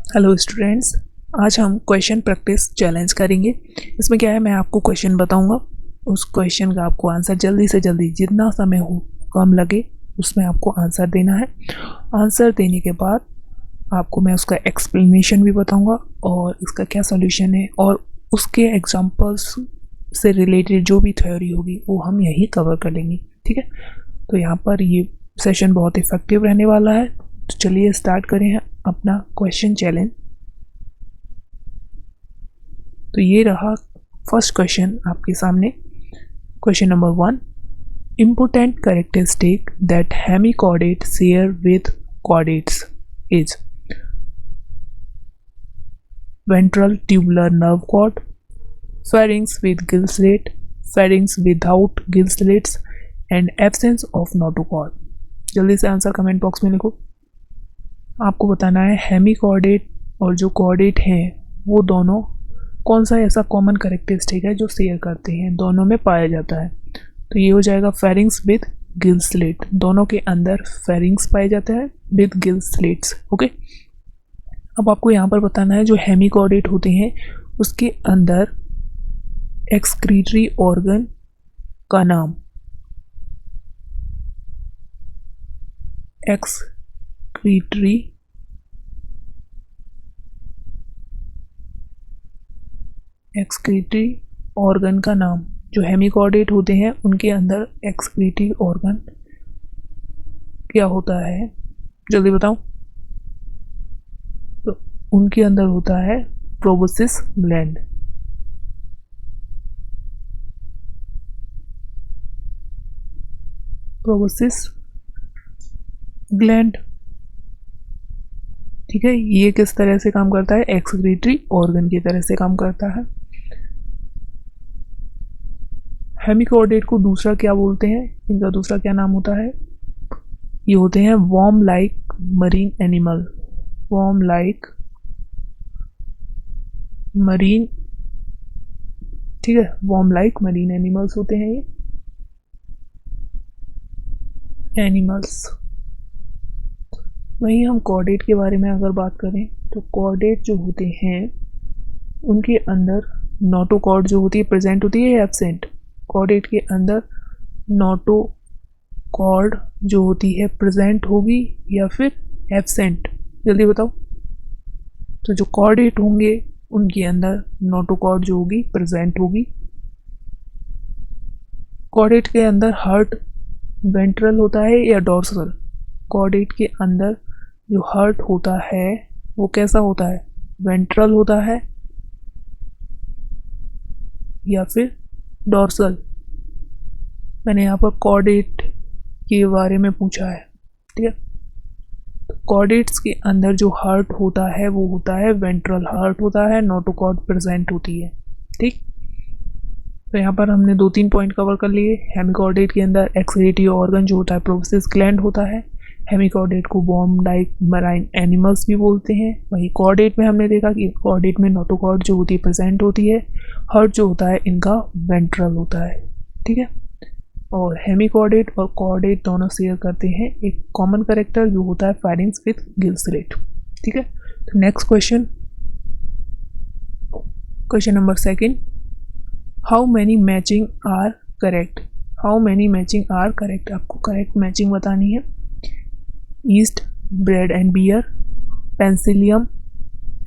Hello students, आज हम question practice challenge करेंगे। इसमें क्या है, मैं आपको क्वेश्चन बताऊंगा, उस क्वेश्चन का आपको आंसर जल्दी से जल्दी जितना समय हो कम लगे उसमें आपको आंसर देना है। आंसर देने के बाद आपको मैं उसका एक्सप्लेनेशन भी बताऊंगा और इसका क्या सॉल्यूशन है और उसके एग्जांपल्स से रिलेटेड जो भी थ्योरी होगी वो हम यहीं कवर कर लेंगे। ठीक है, तो यहाँ पर ये सेशन बहुत इफेक्टिव रहने वाला है। तो चलिए स्टार्ट करें अपना क्वेश्चन चैलेंज। तो ये रहा फर्स्ट क्वेश्चन आपके सामने। Question number 1, important characteristic that hemichordates share with chordates is ventral tubular nerve cord, pharynx with gill slit, pharynx without gill slits and absence of notochord। जल्दी से answer comment box में लिखो। आपको बताना है hemichordate और जो कॉर्डेट हैं वो दोनों कौन सा ऐसा कॉमन कैरेक्टरिस्टिक है जो शेयर करते हैं, दोनों में पाया जाता है। तो ये हो जाएगा फेरिंग्स विद गिल स्लिट, दोनों के अंदर फेरिंग्स पाए जाते हैं विद गिल स्लिट्स। ओके, अब आपको यहाँ पर बताना है जो हेमिकॉर्डेट होते हैं उसके अंदर एक्सक्रीटरी ऑर्गन का नाम। एक्सक्रीटरी ऑर्गन का नाम, जो हेमिकॉर्डेट होते हैं उनके अंदर एक्सक्रीटरी ऑर्गन क्या होता है, जल्दी बताओ। तो उनके अंदर होता है प्रोबोसिस ग्लैंड। प्रोबोसिस ग्लैंड, ठीक है, ये किस तरह से काम करता है, एक्सक्रीटरी ऑर्गन की तरह से काम करता है। हेमिकॉर्डेट को दूसरा क्या बोलते हैं, इनका दूसरा क्या नाम होता है, ये होते हैं worm like marine animal. Worm like marine, ठीक है, वॉर्म लाइक मरीन एनिमल्स होते हैं ये एनिमल्स। वहीं हम कॉर्डेट के बारे में अगर बात करें तो कॉर्डेट जो होते हैं उनके अंदर नोटोकॉर्ड जो होती है प्रेजेंट होती है या एब्सेंट। कॉर्डेट के अंदर नोटोकॉर्ड जो होती है प्रेजेंट होगी या फिर एब्सेंट, जल्दी बताओ। तो जो कॉर्डेट होंगे उनके अंदर नोटोकॉर्ड जो होगी प्रेजेंट होगी। कॉर्डेट के अंदर हार्ट वेंट्रल होता है या डॉर्सल। कॉर्डेट के अंदर जो हार्ट होता है वो कैसा होता है, वेंट्रल होता है या फिर डॉर्सल। मैंने यहाँ पर कॉर्डेट के बारे में पूछा है, ठीक है। तो कॉर्डेट्स के अंदर जो हार्ट होता है वो होता है वेंट्रल हार्ट होता है, नोटोकॉर्ड प्रेजेंट होती है, ठीक। तो यहाँ पर हमने 2-3 पॉइंट कवर कर लिए। हेमिकॉर्डेट के अंदर एक्सक्रीटरी ऑर्गन जो होता है प्रोबोसिस ग्लैंड होता है। हेमिकॉर्डेट को वॉर्म लाइक मराइन एनिमल्स भी बोलते हैं। वहीं कॉर्डेट में हमने देखा कि कॉर्डेट में नोटोकॉर्ड जो होती है प्रेजेंट होती है, हार्ट जो होता है इनका वेंट्रल होता है, ठीक है। और हेमिकॉर्डेट और कॉर्डेट दोनों शेयर करते हैं एक कॉमन कैरेक्टर जो होता है फेरिंग्स विद गिल स्लिट, ठीक है। तो next question, question number 2, how many matching are correct. How many matching are correct, आपको करेक्ट मैचिंग बतानी है। Yeast, bread and beer, penicillium,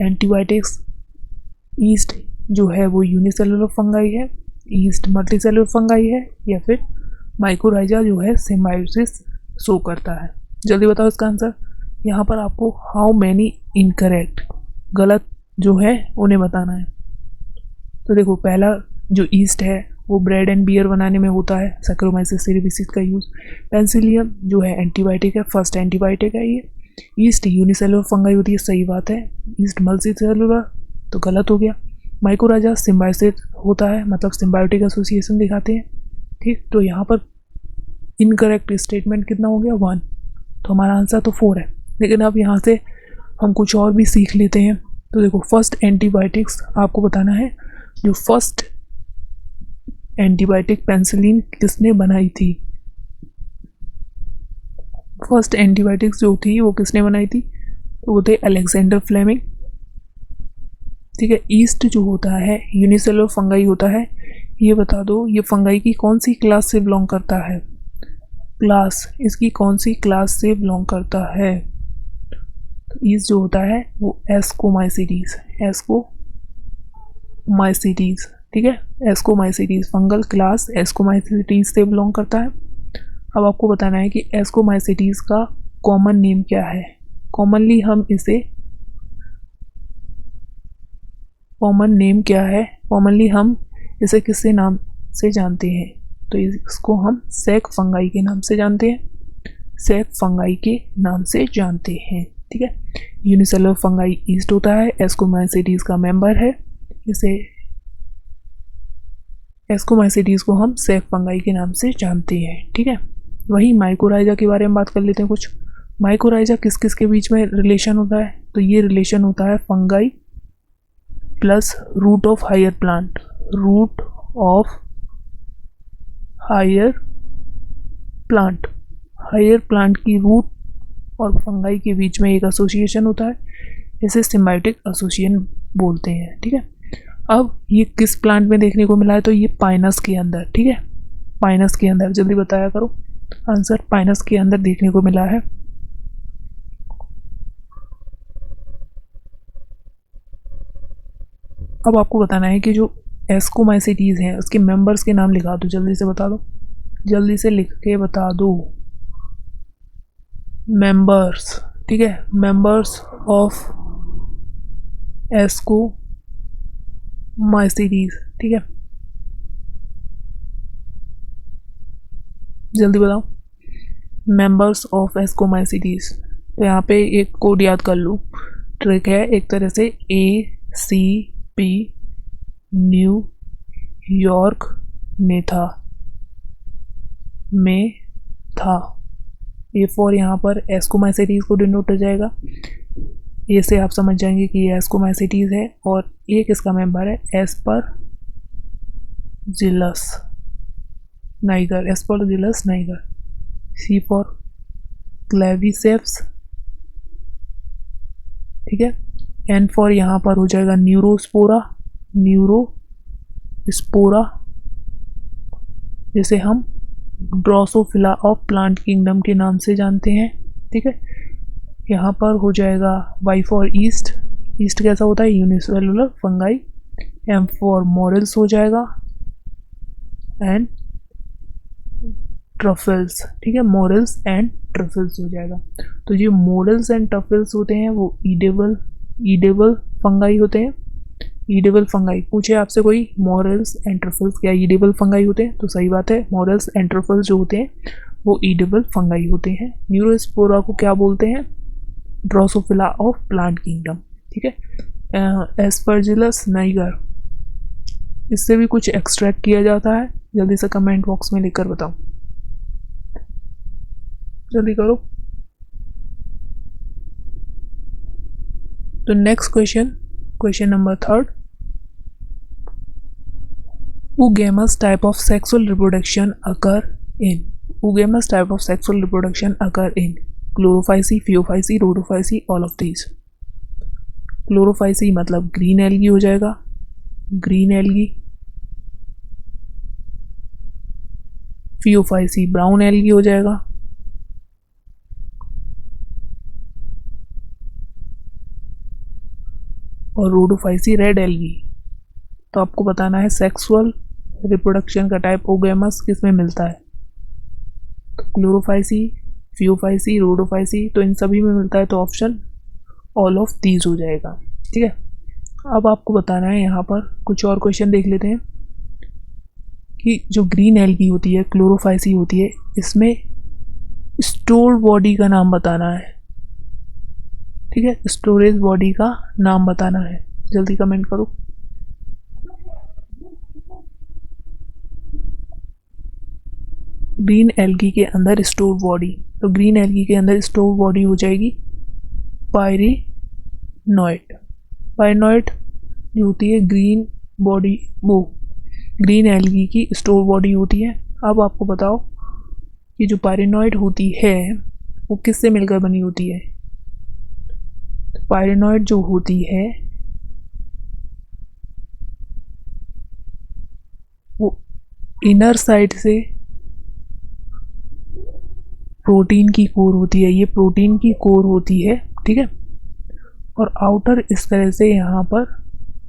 antibiotics. Yeast जो है वो यूनिसेलुलर फंगाई है, ईस्ट मल्टीसेलुलर फंगाई है या फिर माइकोराइजा जो है सिम्बायोसिस शो करता है, जल्दी बताओ इसका आंसर। यहाँ पर आपको हाउ मैनी इनकरेक्ट, गलत जो है उन्हें बताना है। तो देखो, पहला जो ईस्ट है वो ब्रेड एंड बियर बनाने में होता है, सैक्रोमाइसिस सेरेविसिस का यूज़। पेंसिलियम जो है एंटीबायोटिक है, फर्स्ट एंटीबायोटिक है ये। ईस्ट यूनिसेलुलर फंगाई होती है, सही बात है। ईस्ट मल्टीसेलुलर तो गलत हो गया। माइकोराइजा सिम्बायोसिस होता है, मतलब सिम्बायोटिक एसोसिएशन दिखाते हैं, ठीक। तो यहाँ पर इनकरेक्ट स्टेटमेंट कितना हो गया, 1। तो हमारा आंसर तो 4 है। लेकिन अब यहाँ से हम कुछ और भी सीख लेते हैं। तो देखो, फर्स्ट एंटीबायोटिक्स आपको बताना है, जो फर्स्ट एंटीबायोटिक पेंसिलिन किसने बनाई थी। फर्स्ट एंटीबायोटिक्स जो थी वो किसने बनाई थी, तो वो थे अलेक्जेंडर फ्लेमिंग। ठीक है। ईस्ट जो होता है यूनिसेलुलर फंगाई होता है। ये बता दो ये फंगाई की कौन सी क्लास से बिलोंग करता है, क्लास इसकी कौन सी क्लास से बिलोंग करता है। तो ईस्ट जो होता है वो एस्कोमाइसीटीज, एस्कोमाइसीटीज, ठीक है। एस्कोमाइसीटीज फंगल क्लास एस्कोमाइसीटीज से बिलोंग करता है। अब आपको बताना है कि एस्कोमाइसीटीज का कॉमन नेम क्या है। कॉमनली हम इसे कॉमन नेम क्या है, कॉमनली हम इसे किससे नाम से जानते हैं, तो इसको हम सैक फंगाई के नाम से जानते हैं, सैक फंगाई के नाम से जानते हैं, ठीक है। यूनिसेलुलर फंगाई ईस्ट होता है, एस्कोमाइसीटीज का मेंबर है, इसे एस्कोमाइसीटीज को हम सैक फंगाई के नाम से जानते हैं, ठीक है। वहीं माइकोराइजा के बारे में बात कर लेते हैं कुछ। माइकोराइजा किस किस के बीच में रिलेशन होता है, तो ये रिलेशन होता है fungi plus root of higher plant, root of higher plant, higher plant की रूट और फंगाई के बीच में एक एसोसिएशन होता है, इसे सिम्बायोटिक एसोसिएशन बोलते हैं, ठीक है। अब ये किस प्लांट में देखने को मिला है, तो ये पाइनस के अंदर, ठीक है, पाइनस के अंदर, जल्दी बताया करो आंसर, पाइनस के अंदर देखने को मिला है। अब आपको बताना है कि जो एस्कोमाइसीटीज हैं उसके मेंबर्स के नाम लिखा दो, जल्दी से बता दो, जल्दी से लिख के बता दो मेंबर्स, ठीक है, मेंबर्स ऑफ एस्कोमाइसीटीज, ठीक है, जल्दी बताओ मेंबर्स ऑफ एस्कोमाइसीटीज। तो यहाँ पे एक कोड याद कर लो, ट्रिक है एक तरह से, ACP न्यूयॉर्क में था, ए फॉर यहाँ पर एस्कोमाइसीटीज को डिनोट हो जाएगा, ए से आप समझ जाएंगे कि ये एस्कोमाइसीटीज है, और ए किसका मेंबर है, Aspergillus niger, Aspergillus niger. C for Claviceps, ठीक है। एन फॉर यहाँ पर हो जाएगा न्यूरोस्पोरा, न्यूरोस्पोरा, जिसे हम ड्रोसोफिला ऑफ प्लांट किंगडम के नाम से जानते हैं, ठीक है। यहाँ पर हो जाएगा वाई फॉर ईस्ट, ईस्ट कैसा होता है, unicellular fungi. M for morels हो जाएगा, एंड ट्रफल्स, ठीक है, मोरल्स एंड ट्रफल्स हो जाएगा। तो जो मोरल्स एंड ट्रफल्स होते हैं वो ईडेबल फंगाई होते हैं, ईडेबल फंगाई। पूछे आपसे कोई मोरल्स एंड ट्रफल्स क्या ईडेबल फंगाई होते हैं, तो सही बात है, मोरल्स एंड ट्रफल्स जो होते हैं वो ईडेबल फंगाई होते हैं। न्यूरोस्पोरा को क्या बोलते हैं, ड्रोसोफिला ऑफ प्लांट किंगडम, ठीक है। एस्परजिलस नाइगर, इससे भी कुछ एक्सट्रैक्ट किया जाता है, जल्दी से कमेंट बॉक्स में लिखकर बताओ, जल्दी करो। तो next question number 3, oogamous type of sexual reproduction occur in, oogamous type of sexual reproduction occur in Chlorophyceae, Phaeophyceae, Rhodophyceae, all of these। Chlorophyceae मतलब ग्रीन एल्गी हो जाएगा, green algae. Phaeophyceae brown algae हो जाएगा, और Rhodophyceae red algae. तो आपको बताना है सेक्सुअल रिप्रोडक्शन का टाइप ओगेमस किस में मिलता है, तो क्लोरोफाइसी, फियोफाइसी, रोडोफाइसी, तो इन सभी में मिलता है, तो ऑप्शन ऑल ऑफ दीज हो जाएगा, ठीक है। अब आपको बताना है, यहाँ पर कुछ और क्वेश्चन देख लेते हैं कि जो ग्रीन एल्गी होती है, क्लोरोफाइसी होती है, इसमें स्टोर बॉडी का नाम बताना है, ठीक है, स्टोरेज बॉडी का नाम बताना है, जल्दी कमेंट करो। ग्रीन एल्गी के अंदर स्टोर बॉडी, तो ग्रीन एल्गी के अंदर स्टोर बॉडी हो जाएगी पायरिनोइड। पायरिनोइड जो होती है ग्रीन बॉडी, वो ग्रीन एल्गी की स्टोर बॉडी होती है। अब आपको बताओ कि जो पायरिनोइड होती है वो किससे मिलकर बनी होती है, पायरिनोइड जो होती है वो इनर साइड से प्रोटीन की कोर होती है, ये प्रोटीन की कोर होती है, ठीक है। और आउटर इस तरह से यहाँ पर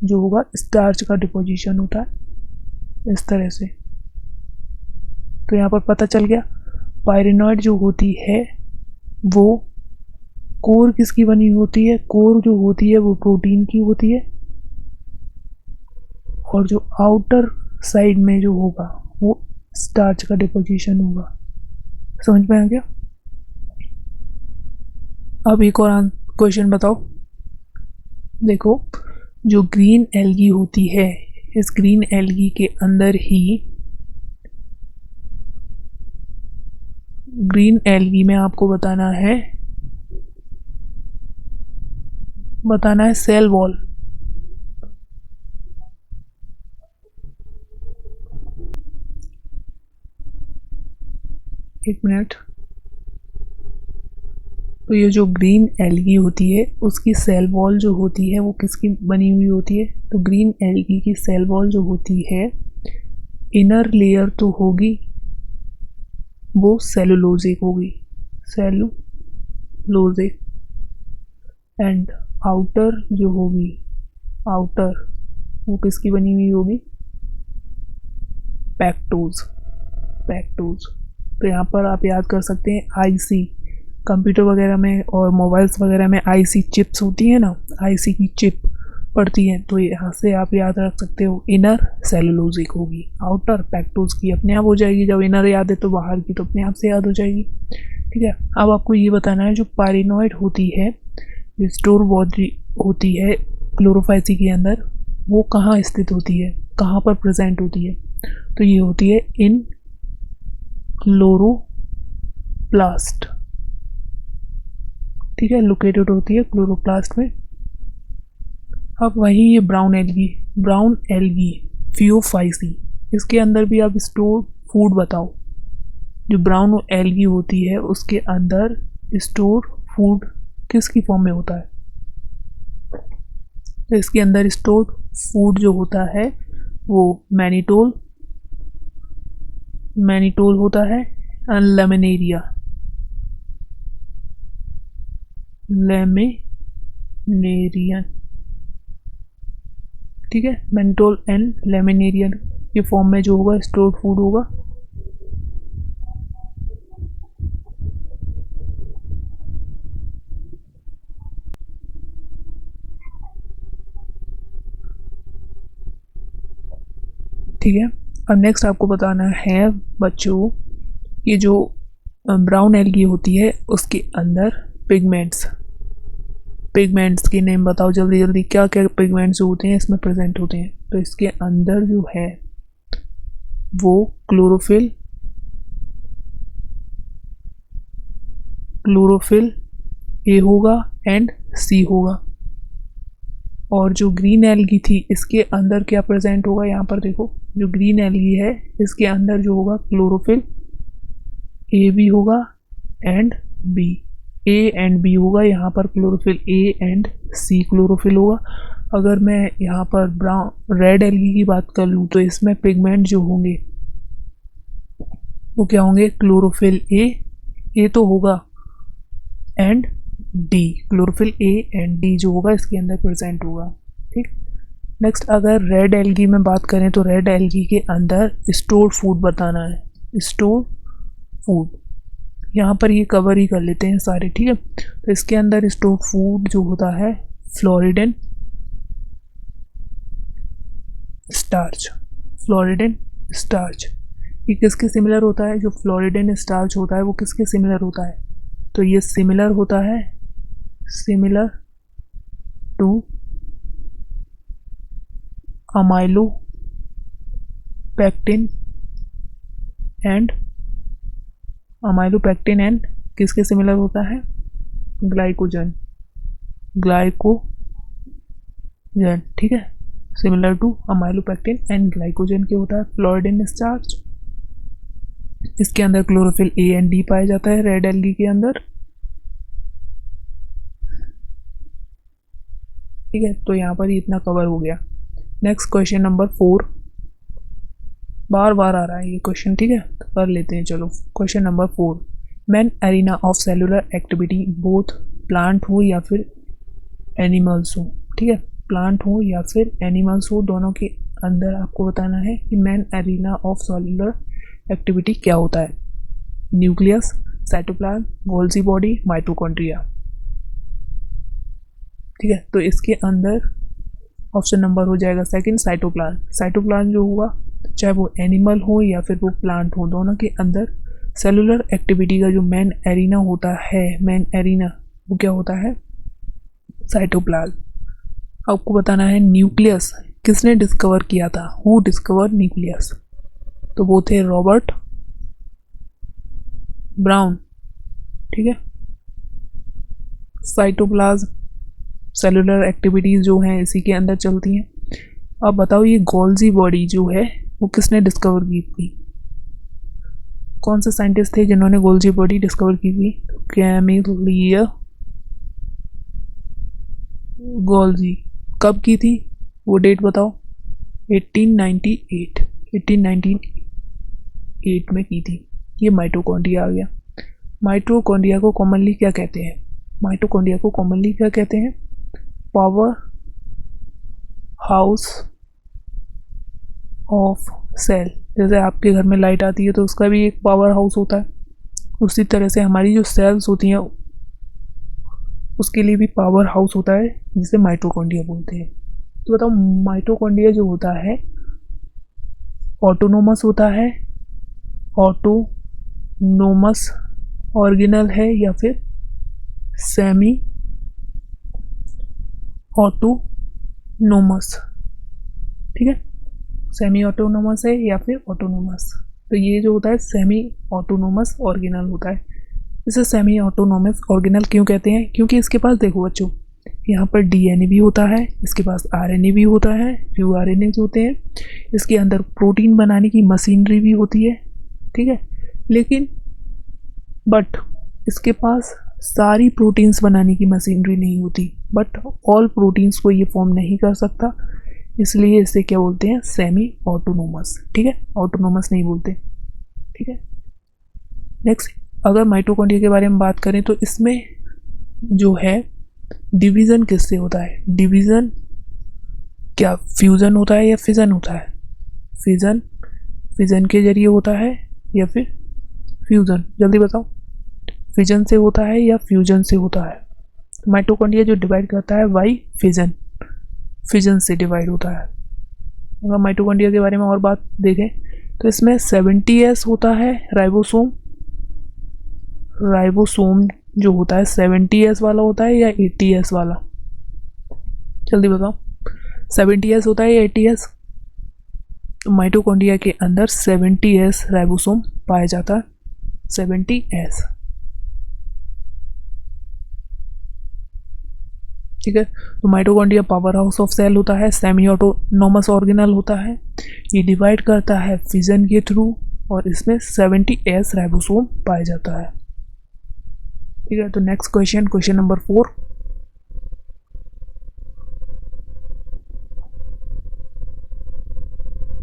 जो होगा स्टार्च का डिपोजिशन होता है इस तरह से। तो यहाँ पर पता चल गया पायरेनॉइड जो होती है वो कोर किसकी बनी होती है, कोर जो होती है वो प्रोटीन की होती है, और जो आउटर साइड में जो होगा वो स्टार्च का डिपोजिशन होगा। समझ में आ गया। अब एक और क्वेश्चन बताओ। देखो, जो ग्रीन एल्गी होती है, इस ग्रीन एल्गी के अंदर ही, ग्रीन एल्गी में आपको बताना है सेल वॉल। एक मिनट। तो ये जो ग्रीन एल्गी होती है उसकी सेल वॉल जो होती है वो किसकी बनी हुई होती है? तो ग्रीन एल्गी की सेल वॉल जो होती है, इनर लेयर तो होगी वो सेलुलोजिक होगी, सेलुलोजिक, एंड आउटर जो होगी, आउटर वो किसकी बनी हुई होगी? पैक्टोज, पैक्टोज। तो यहाँ पर आप याद कर सकते हैं आईसी, कंप्यूटर वगैरह में और मोबाइल्स वगैरह में आईसी चिप्स होती है ना, आईसी की चिप पड़ती है, तो यहाँ से आप याद रख सकते हो इनर सेलुलोजिक होगी, आउटर पैक्टोज की अपने आप हो जाएगी। जब इनर याद है तो बाहर की तो अपने आप से याद हो जाएगी, ठीक है। अब आपको ये बताना है जो पायरेनॉइड होती है, स्टोर बॉडी होती है क्लोरोफाइसी के अंदर, वो कहाँ स्थित होती है, कहाँ पर प्रेजेंट होती है? तो ये होती है इन क्लोरोप्लास्ट, ठीक है, लोकेटेड होती है क्लोरोप्लास्ट में। अब वही ये ब्राउन एल्गी फियोफाइसी, इसके अंदर भी आप स्टोर फूड बताओ। जो ब्राउन एल्गी होती है उसके अंदर स्टोर फूड किसकी फॉर्म में होता है? तो इसके अंदर स्टोर फूड जो होता है वो मैनिटोल होता है, लेमिनेरियन, ठीक है, मैनिटोल एंड लेमिनेरियन के फॉर्म में जो होगा स्टोर्ड फूड होगा। ठीक है। अब नेक्स्ट आपको बताना है बच्चों, ये जो ब्राउन एल्गी होती है उसके अंदर पिगमेंट्स के नेम बताओ जल्दी जल्दी, क्या क्या पिगमेंट्स जो होते हैं इसमें प्रेजेंट होते हैं? तो इसके अंदर जो है वो क्लोरोफिल ए होगा एंड सी होगा। और जो ग्रीन एल्गी थी इसके अंदर क्या प्रेजेंट होगा? यहाँ पर देखो, जो ग्रीन एल्गी है इसके अंदर जो होगा क्लोरोफिल ए भी होगा and B, A and B होगा। यहाँ पर chlorophyll A and C chlorophyll होगा। अगर मैं यहाँ पर ब्राउन रेड एल्गी की बात कर लूँ तो इसमें पिगमेंट जो होंगे वो क्या होंगे? क्लोरोफिल ए तो होगा and D, chlorophyll A and D जो होगा इसके अंदर प्रेजेंट होगा, ठीक। नेक्स्ट अगर रेड एल्गी में बात करें तो रेड एल्गी के अंदर स्टोर्ड फूड बताना है, स्टोर्ड फूड। यहाँ पर ये कवर ही कर लेते हैं सारे, ठीक है। तो इसके अंदर स्टोर्ड फूड जो होता है फ्लोरिडेन स्टार्च, ये किसके सिमिलर होता है? जो फ्लोरिडेन स्टार्च होता है वो किसके सिमिलर होता है? तो ये सिमिलर होता है, सिमिलर टू अमाइलोपेक्टिन एंड किसके सिमिलर होता है? ग्लाइकोजन, ठीक है, similar to amylopectin and glycogen के होता है फ्लोरिडेन स्टार्च। इसके अंदर क्लोरोफिल ए एंड डी पाया जाता है रेड एल्गी के अंदर, ठीक है। तो यहाँ पर इतना कवर हो गया। नेक्स्ट क्वेश्चन नंबर 4, बार बार आ रहा है ये क्वेश्चन, ठीक है, तो कर लेते हैं। चलो question number 4, main arena of cellular activity both plant हो या फिर एनिमल्स हो, ठीक है, प्लांट हो या फिर एनिमल्स हो, दोनों के अंदर आपको बताना है कि main arena of cellular activity क्या होता है। Nucleus, cytoplasm, Golgi body, mitochondria, ठीक है। तो इसके अंदर ऑप्शन नंबर हो जाएगा सेकंड, साइटोप्लाज्म। साइटोप्लाज्म जो हुआ, चाहे वो एनिमल हो या फिर वो प्लांट हो, दोनों के अंदर सेलुलर एक्टिविटी का जो मेन एरिना होता है, मेन एरिना वो क्या होता है, साइटोप्लाज्म। आपको बताना है न्यूक्लियस किसने डिस्कवर किया था, हु डिस्कवर न्यूक्लियस, तो वो थे रॉबर्ट ब्राउन, ठीक है। साइटोप्लाज्म सेलुलर एक्टिविटीज़ जो हैं इसी के अंदर चलती हैं। अब बताओ ये गोल्जी बॉडी जो है वो किसने डिस्कवर की थी, कौन से साइंटिस्ट थे जिन्होंने गोल्जी बॉडी डिस्कवर की थी, कैमिलिया गोल्जी। कब की थी वो डेट बताओ, 1898 में की थी। ये माइटोकॉन्ड्रिया आ गया। माइटोकॉन्ड्रिया को कॉमनली क्या कहते हैं, माइटोकॉन्ड्रिया को कॉमनली क्या कहते हैं, पावर हाउस ऑफ सेल। जैसे आपके घर में लाइट आती है तो उसका भी एक पावर हाउस होता है, उसी तरह से हमारी जो सेल्स होती हैं उसके लिए भी पावर हाउस होता है जिसे माइटोकॉन्ड्रिया बोलते हैं। तो बताओ माइटोकॉन्ड्रिया जो होता है ऑटोनोमस होता है, ऑटोनोमस ऑर्गेनल है या फिर सेमी ऑटोनोमस, ठीक है, सेमी ऑटोनोमस है या फिर ऑटोनोमस। तो ये जो होता है सेमी ऑटोनोमस ऑर्गेनल होता है। इसे सेमी ऑटोनोमस ऑर्गेनल क्यों कहते हैं, क्योंकि इसके पास देखो बच्चों यहाँ पर डीएनए भी होता है, इसके पास आरएनए भी होता है, फ्यू आरएनए होते हैं, इसके अंदर प्रोटीन बनाने की मशीनरी भी होती है, ठीक है। लेकिन बट इसके पास सारी प्रोटीन्स बनाने की मशीनरी नहीं होती, बट ऑल प्रोटीन्स को ये फॉर्म नहीं कर सकता, इसलिए इसे क्या बोलते हैं, सेमी ऑटोनोमस, ठीक है, ऑटोनोमस नहीं बोलते, ठीक है। नेक्स्ट अगर माइटोकॉन्ड्रिया के बारे में बात करें तो इसमें जो है डिवीज़न किससे होता है, डिवीज़न क्या फ्यूज़न होता है या फिज़न होता है, फिज़न के जरिए होता है या फिर फ्यूज़न, जल्दी बताओ, फिजन से होता है या फ्यूजन से होता है। माइटोकॉन्ड्रिया जो डिवाइड करता है बाई फिजन से डिवाइड होता है। अगर माइटोकॉन्ड्रिया के बारे में और बात देखें तो इसमें 70S होता है राइबोसोम जो होता है 70S वाला होता है या 80S वाला, जल्दी बताओ, 70S होता है या 80S। माइटोकॉन्ड्रिया के अंदर 70S राइबोसोम पाया जाता है, 70S, ठीक है। तो mitochondria power house of cell होता है, सेमी ऑटोनोमस ऑर्गेनल होता है, ये डिवाइड करता है फिजन के थ्रू और इसमें 70S राइबोसोम पाया जाता है, ठीक है। तो next question, question number 4,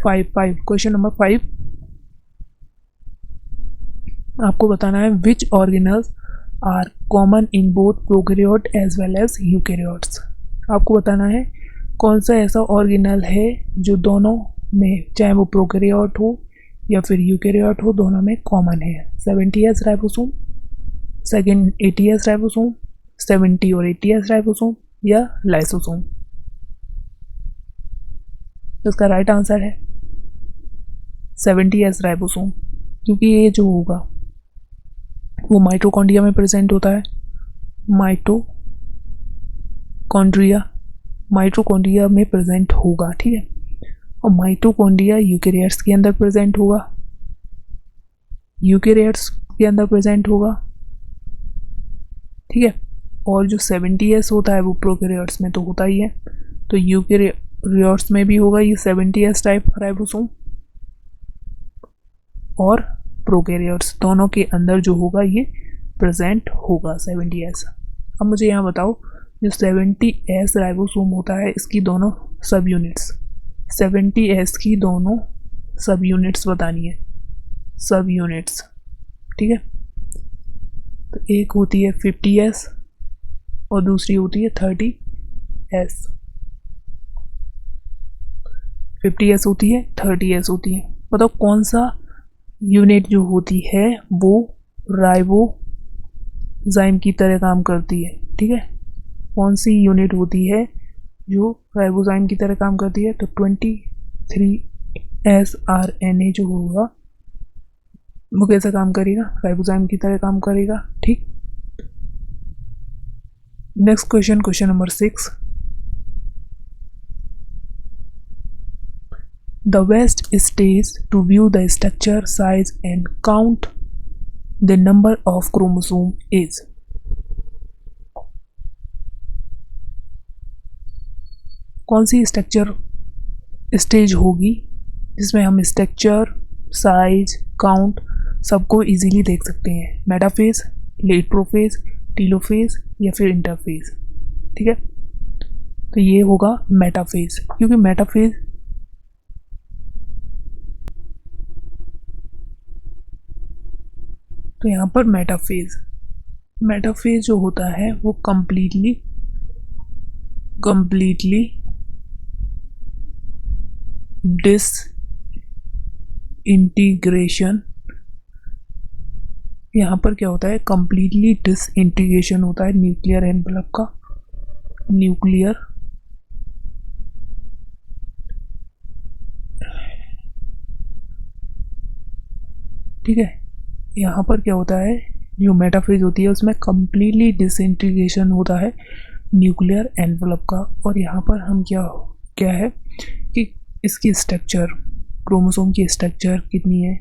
question number 5 आपको बताना है which organelles are common in both prokaryote as well as eukaryotes. आपको बताना है कौन सा ऐसा ऑर्गेनल है जो दोनों में, चाहे वो प्रोकैरियोट हो या फिर यूकैरियोट हो, दोनों में कॉमन है। 70S ribosome, second 80S ribosome, 70 और 80S राइबोसोम या लाइसोसोम। इसका राइट आंसर है 70S राइबोसोम, क्योंकि ये जो होगा वो माइटोकॉन्ड्रिया में प्रेजेंट होता है, माइटोकॉन्ड्रिया में प्रेजेंट होगा, ठीक है। और माइटोकॉन्ड्रिया यूकैरियोट्स के अंदर प्रेजेंट होगा, यूकैरियोट्स के अंदर प्रेजेंट होगा, ठीक है। और जो 70S होता है वो प्रोकैरियोट्स में तो होता ही है, तो यूकैरियोट्स में भी होगा ये 70S टाइप राइबोसोम, और प्रोकैरियोट्स दोनों के अंदर जो होगा ये प्रेजेंट होगा 70S। अब मुझे यहाँ बताओ जो 70S राइबोसोम होता है इसकी दोनों सब यूनिट्स, 70S की दोनों सब यूनिट्स बतानी है, सब यूनिट्स। ठीक है, तो एक होती है 50s और दूसरी होती है 30s। 50s होती है, 30s होती है। बताओ कौन सा यूनिट जो होती है वो राइबोजाइम की तरह काम करती है। ठीक है, कौन सी यूनिट होती है जो राइबोजाइम की तरह काम करती है? तो 23S RNA जो होगा वो कैसे काम करेगा? राइबोजाइम की तरह काम करेगा। ठीक, next question, question number 6। The best stage to view the structure, size and count the number of chromosome is? कौन सी स्ट्रक्चर स्टेज होगी जिसमें हम स्ट्रक्चर, साइज, काउंट सबको इजीली देख सकते हैं? मेटाफेज, लेट प्रोफेज, टीलोफेज या फिर इंटरफेज? ठीक है, तो ये होगा मेटाफेज, क्योंकि मेटाफेज तो यहाँ पर मेटाफेज जो होता है वो कंप्लीटली डिसइंटीग्रेशन, यहाँ पर क्या होता है? कंप्लीटली डिसइंटीग्रेशन होता है न्यूक्लियर एनवेलप का, न्यूक्लियर ठीक है, यहाँ पर क्या होता है? जो मेटाफेज होती है उसमें कंप्लीटली डिसइंटीग्रेशन होता है न्यूक्लियर एनवेलप का। और यहाँ पर हम क्या है कि इसकी स्ट्रक्चर, क्रोमोसोम की स्ट्रक्चर कितनी है,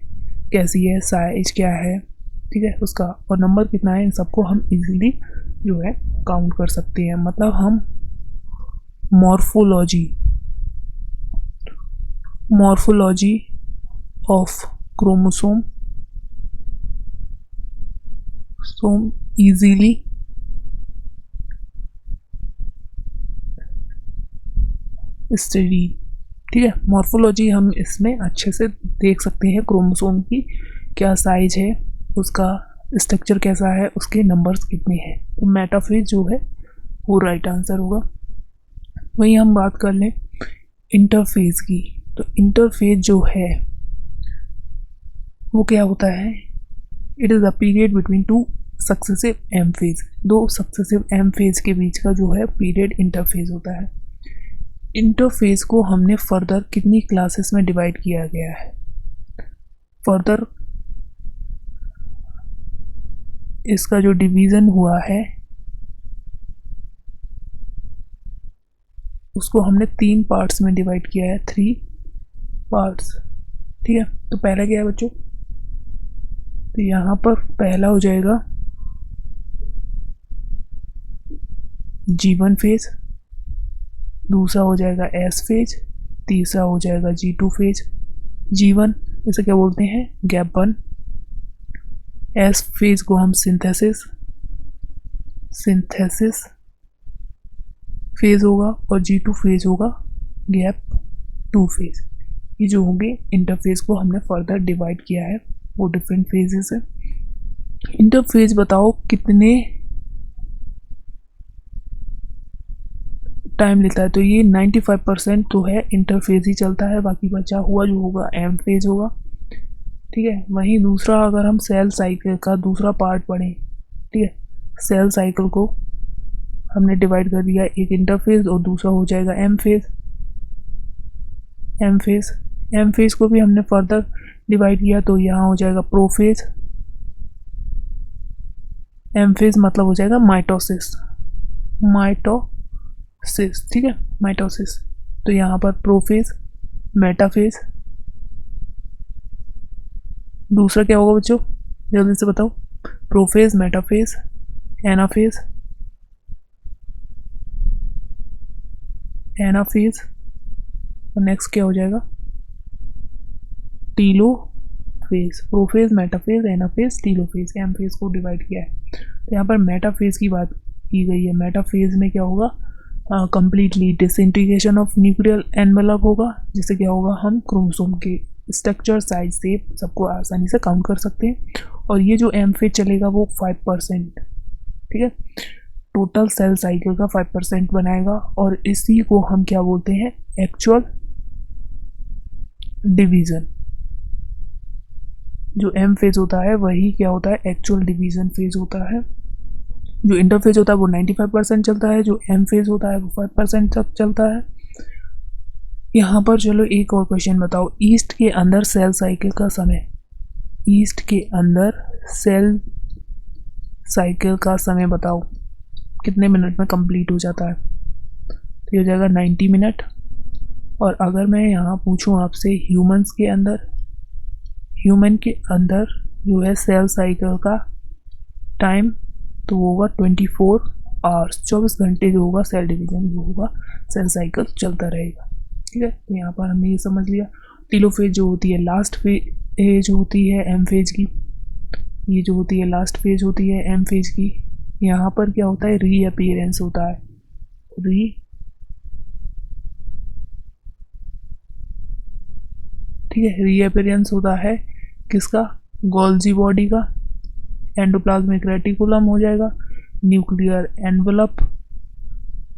कैसी है, साइज क्या है, ठीक है, उसका और नंबर कितना है, इन सबको हम इजीली जो है काउंट कर सकते हैं। मतलब हम morphology of chromosome easily study. ठीक है, मॉर्फोलॉजी हम इसमें अच्छे से देख सकते हैं, क्रोमोसोम की क्या साइज है, उसका स्ट्रक्चर कैसा है, उसके नंबर्स कितने हैं। तो मेटाफेज जो है वो राइट आंसर होगा। वहीं हम बात कर लें इंटरफेज की, तो इंटरफेज जो है वो क्या होता है? It is a period between two successive M phase, दो सक्सेसिव एम फेज के बीच का जो है पीरियड इंटरफेज होता है। इंटरफेज को हमने फर्दर कितनी क्लासेस में डिवाइड किया गया है? फर्दर इसका जो डिवीज़न हुआ है उसको हमने 3 पार्ट्स में डिवाइड किया है, 3 पार्ट्स। ठीक है, तो पहला क्या है बच्चों? तो यहाँ पर पहला हो जाएगा G1 फेज, दूसरा हो जाएगा S फेज, तीसरा हो जाएगा G2 फेज। G1 इसे क्या बोलते हैं? गैप 1। S फेज को हम सिंथेसिस फेज होगा और G2 फेज होगा गैप 2 फेज। ये जो होंगे इंटरफेज को हमने फर्दर डिवाइड किया है, वो डिफरेंट फेजेस है। इंटरफेज बताओ कितने टाइम लेता है? तो ये 95% तो है इंटरफेज ही चलता है, बाकी बचा हुआ जो होगा एम फेज होगा। ठीक है, वहीं दूसरा अगर हम सेल साइकिल का दूसरा पार्ट पढ़ें, ठीक है, सेल साइकिल को हमने डिवाइड कर दिया एक इंटरफेज और दूसरा हो जाएगा एम फेज को भी हमने फर्दर डिवाइड किया, तो यहाँ हो जाएगा प्रोफेज। एम फेज मतलब हो जाएगा माइटोसिस। ठीक है, माइटोसिस। तो यहाँ पर प्रोफेज, मेटाफेज, दूसरा क्या होगा बच्चों? जल्दी से बताओ। प्रोफेज, मेटाफेज, एनाफेज और नेक्स्ट क्या हो जाएगा? Telophase. Prophase, metaphase, anaphase, telophase, M phase को डिवाइड किया है। तो यहाँ पर मेटाफेज की बात की गई है। मेटाफेज में क्या होगा? Completely disintegration of nuclear envelope होगा, जिससे क्या होगा? हम क्रोमोसोम के स्ट्रक्चर, साइज, शेप सबको आसानी से काउंट कर सकते हैं। और ये जो एम फेज चलेगा वो 5%, ठीक है, टोटल सेल साइकिल का 5% बनाएगा। और इसी को हम क्या बोलते हैं, एक्चुअल डिवीजन। जो एम फेज होता है वही क्या होता है, एक्चुअल डिवीजन फेज होता है। जो इंटरफेज होता है वो 95% चलता है, जो एम फेज होता है वो 5% तक चलता है। यहाँ पर चलो एक और क्वेश्चन बताओ, ईस्ट के अंदर सेल साइकिल का समय, ईस्ट के अंदर सेल साइकिल का समय बताओ कितने मिनट में कंप्लीट हो जाता है। तो ये हो जाएगा 90 मिनट। और अगर मैं यहाँ पूछूँ आपसे ह्यूमंस के अंदर, ह्यूमन के अंदर जो है सेल साइकिल का टाइम तो वो होगा 24 आवर्स, 24 घंटे जो होगा सेल डिवीजन जो होगा, सेल साइकिल चलता रहेगा। ठीक है, तो यहाँ पर हमने ये समझ लिया। टेलोफेज जो होती है लास्ट फेज होती है एम फेज की, ये जो होती है लास्ट फेज होती है एम फेज की। यहाँ पर क्या होता है, रीअपीयरेंस होता है, ठीक है, रीअपीयरेंस होता है किसका, गोल्जी बॉडी का। एंडोप्लाज्मिक रेटिकुलम हो जाएगा, न्यूक्लियर एनवलप,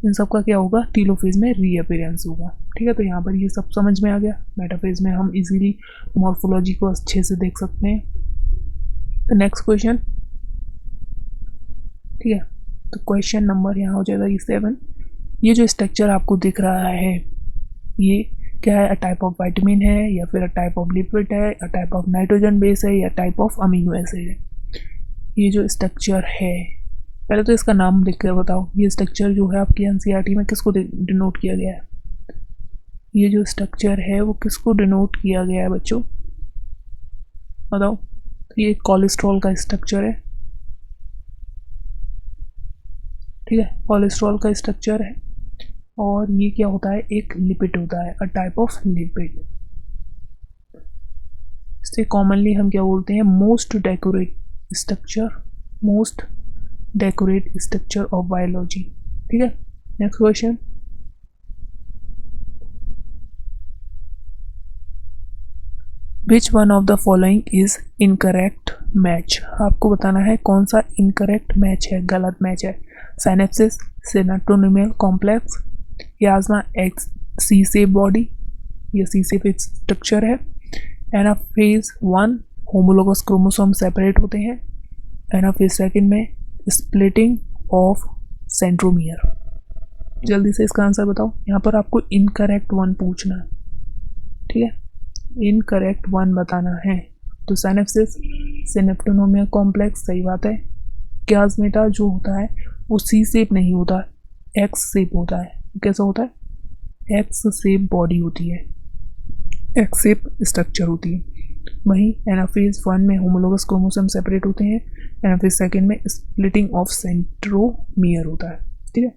इन सब का क्या होगा, टेलोफेज में रीअपीयरेंस होगा। ठीक है, तो यहाँ पर ये सब समझ में आ गया। मेटाफेज में हम इजीली मॉर्फोलॉजी को अच्छे से देख सकते हैं। नेक्स्ट क्वेश्चन, ठीक है, तो क्वेश्चन नंबर यहाँ हो जाएगा 7। ये जो स्ट्रक्चर आपको दिख रहा है ये क्या है, अ टाइप ऑफ विटामिन है या फिर अ टाइप ऑफ लिपिड है, अ टाइप ऑफ नाइट्रोजन बेस है या टाइप ऑफ अमीनो एसिड है। ये जो स्ट्रक्चर है, पहले तो इसका नाम लिख कर बताओ, ये स्ट्रक्चर जो है आपकी एनसीईआरटी में किसको डिनोट किया गया है, ये जो स्ट्रक्चर है वो किसको डिनोट किया गया है बच्चों, बताओ। तो ये कोलेस्ट्रॉल का स्ट्रक्चर है, ठीक है, कोलेस्ट्रॉल का स्ट्रक्चर है। और ये क्या होता है, एक लिपिड होता है, अ टाइप ऑफ लिपिड। इससे कॉमनली हम क्या बोलते हैं, most decorate structure, most decorate structure of biology. ठीक है, next question, which one of the following is incorrect match. आपको बताना है कौन सा इनकरेक्ट मैच है, गलत मैच है। साइनेप्सिस, सिनेप्टोनीमियल कॉम्प्लेक्स, याजमा एक्स सी से बॉडी, ये सी से स्ट्रक्चर है। एनाफेज 1 होमोलोगस क्रोमोसोम सेपरेट होते हैं। एनाफेज सेकंड में स्प्लिटिंग ऑफ सेंट्रोमियर। जल्दी से इसका आंसर बताओ, यहाँ पर आपको इनकरेक्ट वन पूछना है, ठीक है, इनकरेक्ट वन बताना है। तो साइनेप्सिस, सिनेप्टोनीमियल कॉम्प्लेक्स, सही बात है। क्याजमेटा जो होता है वो सी शेप नहीं होता, एक्स शेप होता है। कैसा होता है, एक्स शेप बॉडी होती है, एक्स शेप स्ट्रक्चर होती है। वहीं एनाफेज 1 में होमोलोगस क्रोमोसोम सेपरेट होते हैं, एनाफेज सेकंड में स्प्लिटिंग ऑफ सेंट्रोमियर होता है। ठीक है,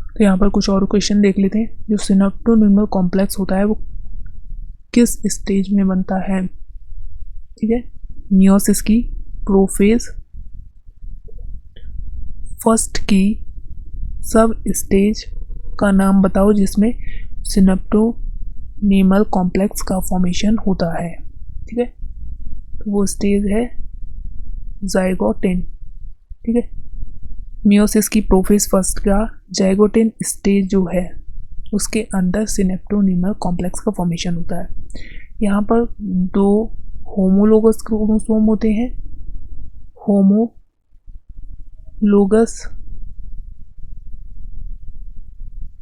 तो यहाँ पर कुछ और क्वेश्चन देख लेते हैं। जो सिनेप्टोनीमियल कॉम्प्लेक्स होता है वो किस स्टेज में बनता है, ठीक है, मियोसिस की प्रोफेज फर्स्ट की सब स्टेज का नाम बताओ जिसमें सिनेप्टोनीमियल कॉम्प्लेक्स का फॉर्मेशन होता है। ठीक है, तो वो स्टेज है जाइगोटिन। ठीक है, मियोसिस की प्रोफेज फर्स्ट का जाइगोटिन स्टेज जो है उसके अंदर सिनेप्टोनीमियल कॉम्प्लेक्स का फॉर्मेशन होता है। यहाँ पर 2 होमोलोगस क्रोमोसोम होते हैं, होमोलोगस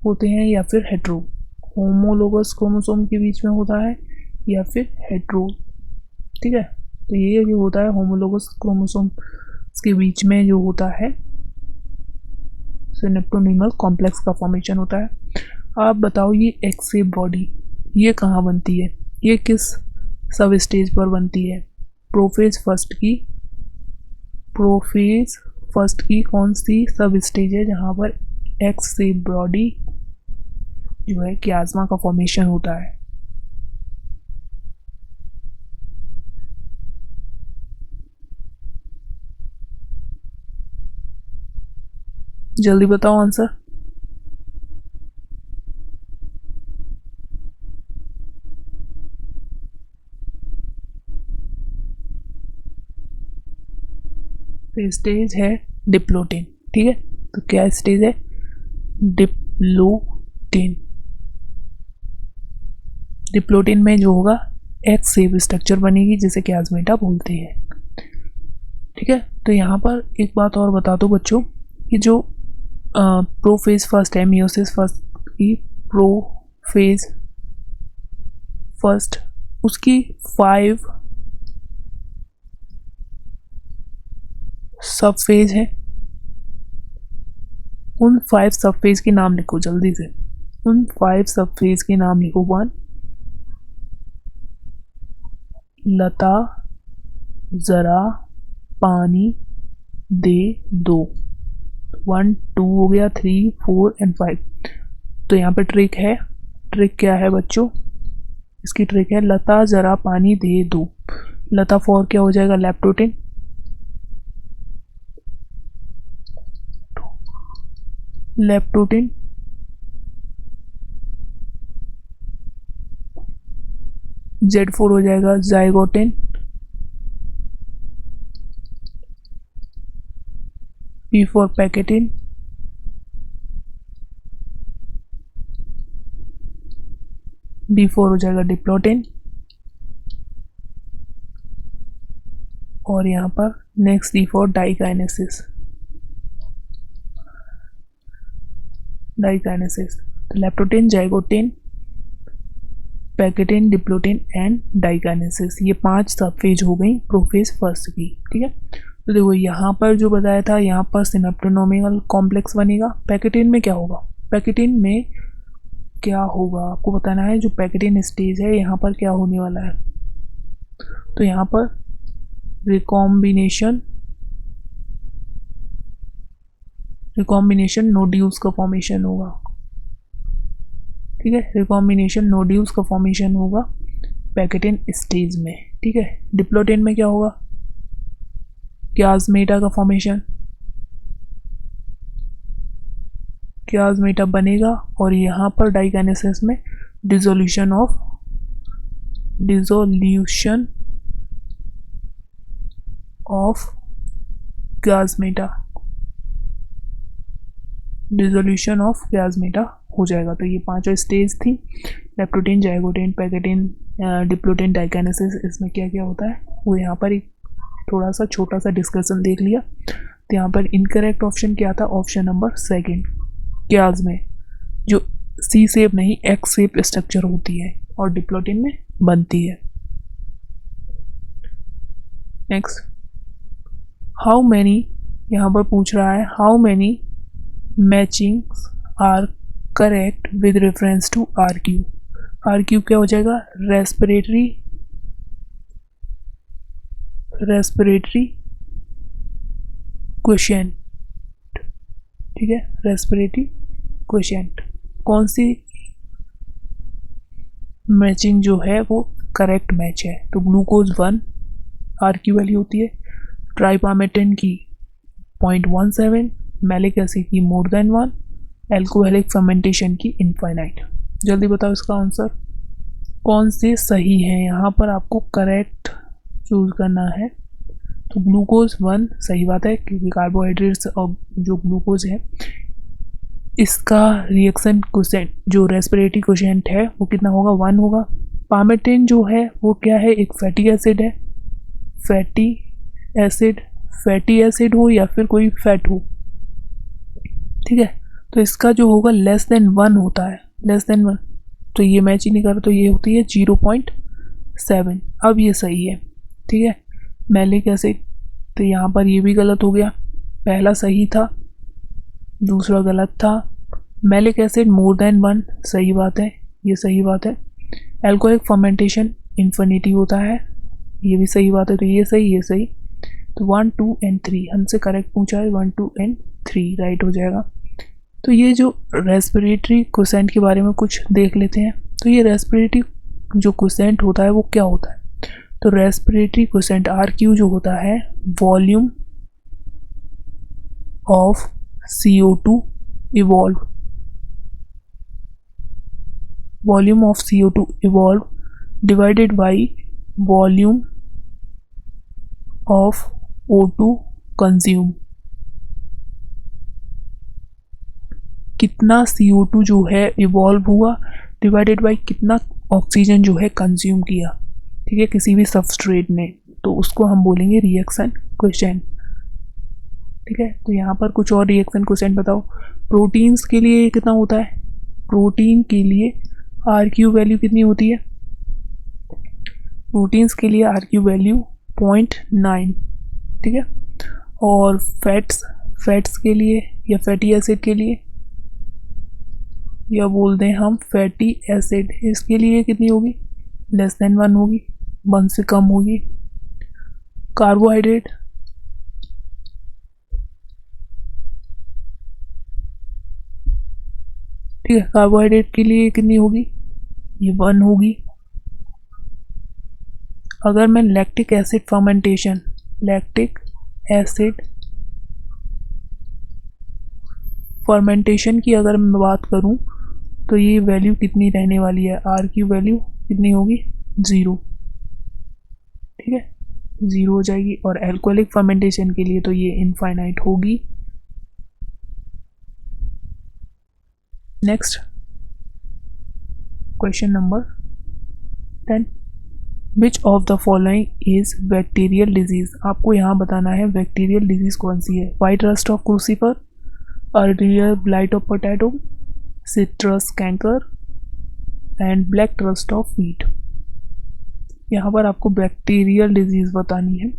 होते हैं या फिर हेट्रो, होमोलोगस क्रोमोसोम के बीच में होता है या फिर हेट्रो। ठीक है, तो ये जो होता है होमोलोगस क्रोमोसोम के बीच में जो होता है सिनेप्टोनीमियल कॉम्प्लेक्स का फॉर्मेशन होता है। आप बताओ ये एक्स शेप बॉडी ये कहाँ बनती है, ये किस सब स्टेज पर बनती है, प्रोफेज फर्स्ट की कौन सी सब स्टेज है जहाँ पर एक्स शेप बॉडी जो है क्याज्मा का फॉर्मेशन होता है। जल्दी बताओ आंसर। तो स्टेज है डिप्लोटिन, ठीक है। तो क्या स्टेज है? डिप्लोटिन। डिप्लोटिन में जो होगा एक्स शेप स्ट्रक्चर बनेगी जिसे क्याजमेटा बोलते हैं, ठीक है। तो यहाँ पर एक बात और बता दो बच्चों कि जो प्रोफेज फर्स्ट है, मियोसिस फर्स्ट की प्रोफेज फर्स्ट, उसकी 5 सब फेज है। उन 5 सब फेज के नाम लिखो जल्दी से। उन 5 सब फेज के नाम लिखो। 1 लता जरा पानी दे दो। 1 2 हो गया, 3 4 एंड 5। तो यहाँ पे ट्रिक है। ट्रिक क्या है बच्चों? इसकी ट्रिक है लता जरा पानी दे दो। लता फॉर क्या हो जाएगा? लैप्टोटिन। लैप्टोटिन। Z4 हो जाएगा zygotene. P for pachytene. D4 हो जाएगा डिप्लोटिन। और यहाँ पर next D for diakinesis. Diakinesis तो leptotene, zygotene, pachytene, diplotene and diakinesis, ये 5 सब फेज हो गई प्रोफेज फर्स्ट की, ठीक है। तो देखो यहाँ पर जो बताया था, यहाँ पर सिनेप्टोनोमियल कॉम्प्लेक्स बनेगा। पैकेटिन में क्या होगा? पैकेटिन में क्या होगा आपको बताना है। जो पैकेटिन स्टेज है यहाँ पर क्या होने वाला है? तो यहाँ पर रिकॉम्बिनेशन नोड्यूल्स का फॉर्मेशन होगा, ठीक है। रिकॉम्बिनेशन नोड्यूल्स का फॉर्मेशन होगा पैकेटिन स्टेज में, ठीक है। डिप्लोटिन में क्या होगा? क्याजमेटा का फॉर्मेशन, क्याजमेटा बनेगा। और यहाँ पर डाइकाइनेसिस में डिसोल्यूशन ऑफ क्याजमेटा, डिसोल्यूशन ऑफ क्याजमेटा हो जाएगा। तो ये 5 स्टेज थी, लैप्टोटिन, जाइगोटिन, पैकेटिन, डिप्लोटिन, डाइकाइनेसिस। इसमें क्या क्या होता है वो यहाँ पर एक थोड़ा सा छोटा सा डिस्कशन देख लिया। तो यहाँ पर इनकरेक्ट ऑप्शन क्या था? ऑप्शन नंबर 2 क्याज में जो सी शेप नहीं एक्स शेप स्ट्रक्चर होती है और डिप्लोटिन में बनती है। नेक्स्ट, हाउ मैनी, यहाँ पर पूछ रहा है how many matchings are correct with reference to R Q. R Q क्या हो जाएगा? रेस्पिरेटरी क्वोशिएंट, ठीक है। रेस्पिरेटरी क्वोशिएंट कौन सी मैचिंग जो है वो करेक्ट मैच है? तो ग्लूकोज 1 आर की वैल्यू होती है, ट्राइपामेटिन की 0.17, मैलिक एसिड की मोर देन 1, एल्कोहलिक फर्मेंटेशन की इनफाइनाइट। जल्दी बताओ इसका आंसर कौन से सही है। यहाँ पर आपको करेक्ट चूज करना है। तो ग्लूकोज 1 सही बात है क्योंकि कार्बोहाइड्रेट्स और जो ग्लूकोज है इसका रिएक्शन कोशेंट जो रेस्पिरेटरी कोशेंट है वो कितना होगा? 1 होगा। पामेटिन जो है वो क्या है? एक फैटी एसिड है। फैटी एसिड हो या फिर कोई फैट हो, ठीक है। तो इसका जो होगा लेस देन 1 होता है, लेस देन 1। तो ये मैच ही नहीं कर, तो ये होती है 0.7। अब ये सही है, ठीक है। मैलिक एसिड, तो यहाँ पर ये भी गलत हो गया। पहला सही था, दूसरा गलत था। मैलिक एसिड मोर देन 1 सही बात है, ये सही बात है। एल्कोहलिक फर्मेंटेशन इन्फिनिटी होता है, ये भी सही बात है। तो ये सही, ये सही। तो 1 2 एंड 3 हमसे करेक्ट पूछा है, 1 2 एंड 3 राइट हो जाएगा। तो ये जो रेस्पिरेटरी क्वोशेंट के बारे में कुछ देख लेते हैं। तो ये रेस्पिरेटरी जो क्वोशेंट होता है वो क्या होता है? तो रेस्पिरेटरी क्वोशेंट RQ जो होता है volume of CO2 evolve, volume of CO2 evolve divided by volume of O2 consume, कितना CO2 जो है इवॉल्व हुआ डिवाइडेड बाय कितना ऑक्सीजन जो है कंज्यूम किया, ठीक है, किसी भी सबस्ट्रेट ने, तो उसको हम बोलेंगे रिएक्शन क्वेश्चन, ठीक है। तो यहाँ पर कुछ और रिएक्शन क्वेश्चन बताओ। प्रोटीन्स के लिए कितना होता है, प्रोटीन के लिए RQ वैल्यू कितनी होती है, प्रोटीन्स के लिए RQ वैल्यू 0.9, ठीक है। और फैट्स के लिए या फैटी एसिड के लिए, या बोल दें हम फैटी एसिड, इसके लिए कितनी होगी, <1 होगी, 1 से कम होगी। कार्बोहाइड्रेट, ठीक है, कार्बोहाइड्रेट के लिए कितनी होगी, ये 1 होगी। अगर मैं लैक्टिक एसिड फर्मेंटेशन की अगर मैं बात करूं तो ये वैल्यू कितनी रहने वाली है, RQ वैल्यू कितनी होगी, 0, ठीक है, 0 हो जाएगी। और एल्कोहलिक फर्मेंटेशन के लिए तो ये इनफाइनाइट होगी। Next question number 10, which of the following is bacterial disease, आपको यहाँ बताना है बैक्टीरियल डिजीज कौन सी है। White rust of crucifer, earlier blight of potato, citrus canker and black rust of wheat. यहाँ पर आपको बैक्टीरियल डिजीज बतानी है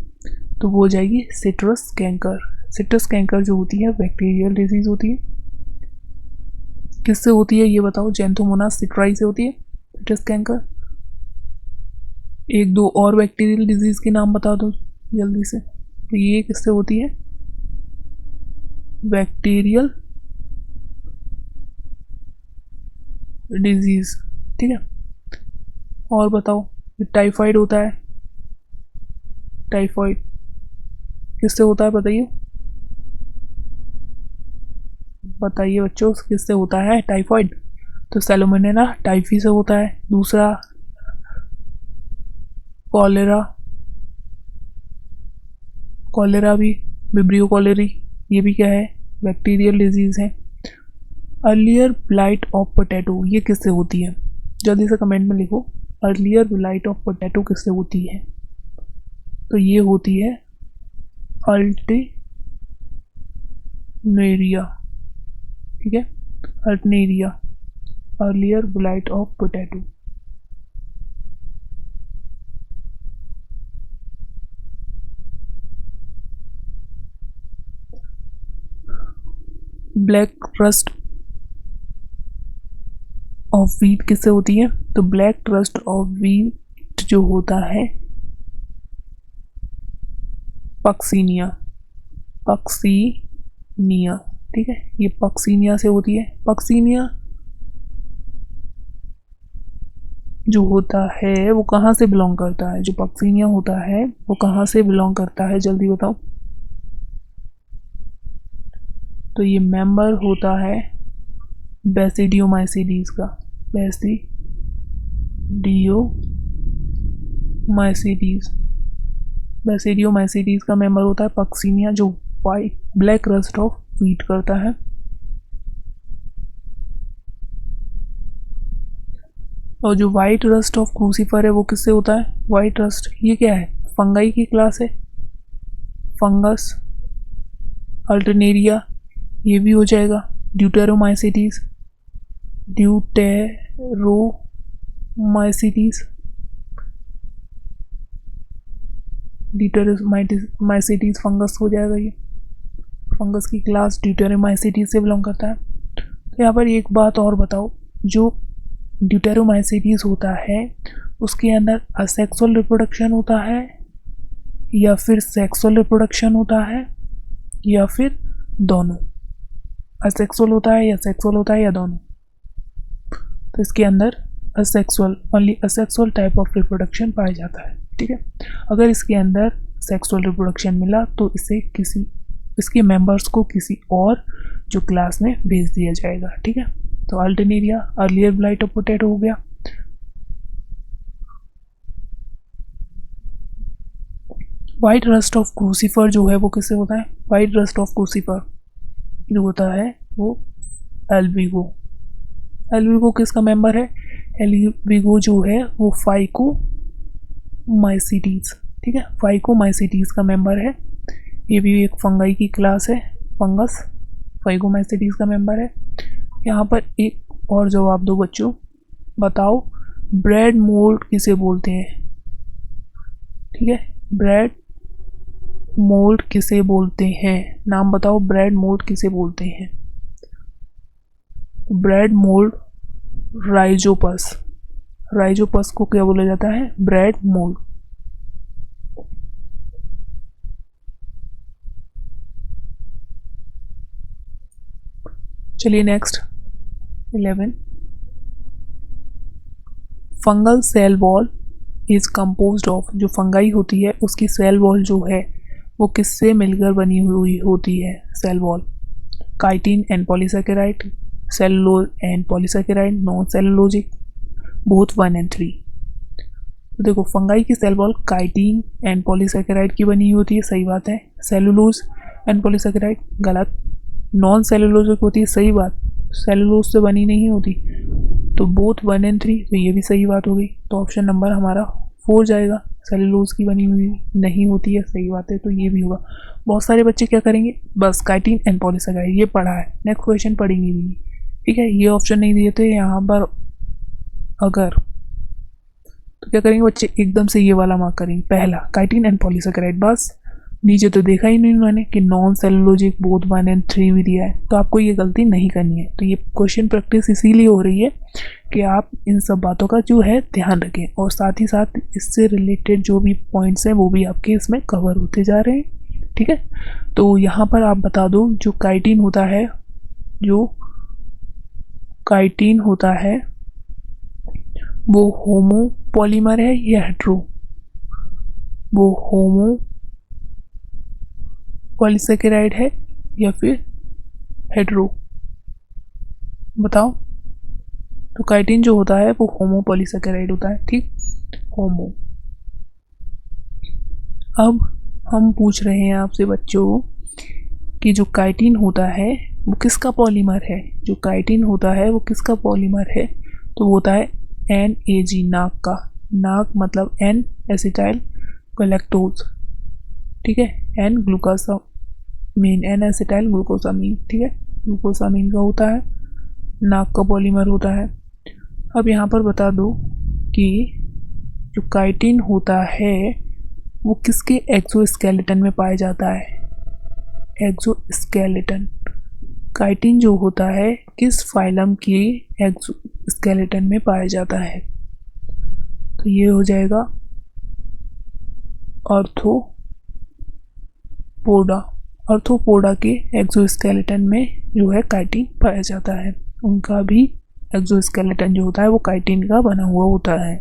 तो वो हो जाएगी सिट्रस कैंकर। सिट्रस कैंकर जो होती है बैक्टीरियल डिजीज होती है। किससे होती है ये बताओ, जेंथोमोनास सिट्राई से होती है सिट्रस कैंकर। एक दो और बैक्टीरियल डिजीज के नाम बता दो जल्दी से। तो ये किससे होती है, बैक्टीरियल डिजीज, ठीक है। और बताओ, टाइफाइड होता है, टाइफाइड किससे होता है बताइए, बताइए बच्चों किससे होता है टाइफाइड। तो सैल्मोनेला टाइफी से होता है। दूसरा कॉलेरा भी, विब्रियो कॉलेरी, ये भी क्या है, बैक्टीरियल डिजीज है। अर्लियर ब्लाइट ऑफ पोटैटो ये किससे होती है, जल्दी से कमेंट में लिखो, अर्लियर ब्लाइट ऑफ पोटैटो किससे होती है। तो ये होती है अल्टरनेरिया, ठीक है, Alternaria, earlier blight of potato. Black rust of wheat किससे होती है, तो ब्लैक रस्ट ऑफ व्हीट जो होता है पक्सीनिया, ठीक है, ये पक्सीनिया से होती है। पक्सीनिया जो होता है वो कहाँ से बिलोंग करता है, जो पक्सीनिया होता है वो कहाँ से बिलोंग करता है जल्दी बताओ। तो ये मेंबर होता है बेसिडियोमाइसीडीज का, बेसिडियोमाइसीडीज का मेंबर होता है पक्सीनिया, जो white black rust of wheat करता है। और जो वाइट रस्ट ऑफ क्रूसीफर है वो किससे होता है, वाइट रस्ट ये क्या है, फंगाई की क्लास है, फंगस। अल्टरनेरिया ये भी हो जाएगा ड्यूटेरोमाइसीडीज, ड्यूटेरोमाइसीडीज फंगस हो जाएगा, ये फंगस की क्लास ड्यूटेरोमाइसीडीज से बिलोंग करता है। तो यहाँ पर एक बात और बताओ, जो ड्यूटेरोमाइसीडीज होता है उसके अंदर असेक्सुअल रिप्रोडक्शन होता है या फिर सेक्सुअल रिप्रोडक्शन होता है या फिर दोनों, असेक्सुअल होता है या सेक्सुअल होता है या दोनों। तो इसके अंदर asexual, only asexual type of reproduction पाया जाता है, ठीक है। अगर इसके अंदर सेक्सुअल रिप्रोडक्शन मिला तो इसे इसके मेंबर्स को किसी और जो क्लास में भेज दिया जाएगा, ठीक है। तो Alternaria earlier blight of potato हो गया। वाइट रस्ट ऑफ क्रूसीफर जो है वो किससे होता है? वाइट रस्ट ऑफ क्रूसीफर जो होता है वो एल्विगो। एल्विगो किसका मेंबर है? एल्विगो जो है वो फाइकोमाइसीटीज, ठीक है, फाइकोमाइसीटीज का मेंबर है। ये भी एक फंगाई की क्लास है, फंगस, फाइकोमाइसीटीज का मेंबर है। यहाँ पर एक और जवाब दो बच्चों, बताओ ब्रेड मोल्ड किसे बोलते हैं? ठीक है, ब्रेड मोल्ड किसे बोलते हैं? नाम बताओ, ब्रेड मोल्ड किसे बोलते हैं? ब्रेड मोल्ड राइजोपस, राइजोपस को क्या बोला जाता है? Bread mould. चलिए next 11, fungal cell wall is composed of, जो फंगाई होती है उसकी सेल वॉल जो है वो किससे मिलकर बनी हुई होती है? Cell wall, chitin and polysaccharide, cellulose and polysaccharide, non cellulosic, both 1 and 3। तो देखो फंगाई की cell wall chitin and polysaccharide की बनी होती है, सही बात है। सेलुलोज एंड पॉलीसैकेराइड गलत। नॉन सेलुलोजिक होती है, सही बात, सेलुलोज से बनी नहीं होती। तो बोथ 1 and 3, तो ये भी सही बात हो गई। तो ऑप्शन नंबर हमारा 4 जाएगा, सेलुलोज की बनी हुई नहीं होती है, सही बात है, तो ये भी होगा। बहुत सारे बच्चे क्या करेंगे, बस काइटिन एंड पॉलीसैकेराइड ये पढ़ा है, नेक्स्ट क्वेश्चन पढ़ेंगे भी नहीं, ठीक है। ये ऑप्शन नहीं दिए थे यहाँ पर, अगर तो क्या करेंगे बच्चे, एकदम से ये वाला मार्क करेंगे, पहला काइटिन एंड पॉलीसैकेराइड, बस। नीचे तो देखा ही नहीं उन्होंने कि नॉन सेलुलोजिक बोथ 1 and 3 भी दिया है, तो आपको ये गलती नहीं करनी है। तो ये क्वेश्चन प्रैक्टिस इसीलिए हो रही है कि आप इन सब बातों का जो है ध्यान रखें, और साथ ही साथ इससे रिलेटेड जो भी पॉइंट्स हैं वो भी आपके इसमें कवर होते जा रहे हैं, ठीक है। तो यहाँ पर आप बता दो, जो काइटिन होता है, जो काइटिन होता है वो होमो पॉलीमर है या हेट्रो? वो होमो पॉलीसैकेराइड है या फिर हेट्रो? बताओ। तो काइटिन जो होता है वो होमो पॉलीसैकेराइड होता है, ठीक, होमो। अब हम पूछ रहे हैं आपसे बच्चों कि जो काइटिन होता है वो किसका पॉलीमर है? जो काइटिन होता है वो किसका पॉलीमर है? तो वो होता है NAG, नाक का। नाक मतलब N एसिटाइल गैलेक्टोज, ठीक है, N glucosamine, N acetyl glucosamine, ठीक है, ग्लूकोसामीन का होता है, नाक का पॉलीमर होता है। अब यहाँ पर बता दो कि जो काइटिन होता है वो किसके एक्सोस्केलेटन में पाया जाता है? एक्सोस्केलेटन। काइटिन जो होता है किस फाइलम के एक्सोस्केलेटन में पाया जाता है? तो ये हो जाएगा आर्थ्रोपोडा। आर्थ्रोपोडा के एक्सोस्केलेटन में जो है काइटिन पाया जाता है, उनका भी एक्सोस्केलेटन जो होता है वो काइटिन का बना हुआ होता है,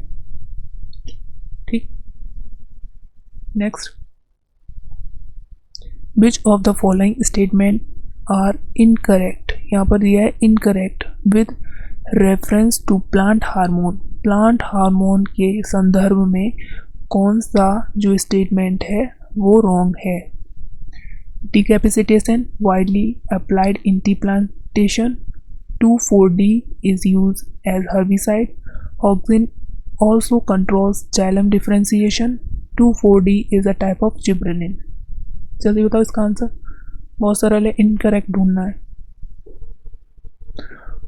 ठीक। Next, which of the following statement are incorrect? यहाँ पर दिया है incorrect with reference to plant hormone. Plant hormone के संदर्भ में कौन सा जो स्टेटमेंट है वो रॉन्ग है? Decapitation widely applied in tea plantation, 2,4-D is used as herbicide, auxin also controls xylem differentiation, 2,4-D is a type of gibberellin। जल्दी बताओ इसका आंसर, बहुत सारा है, इनकरेक्ट ढूंढना है।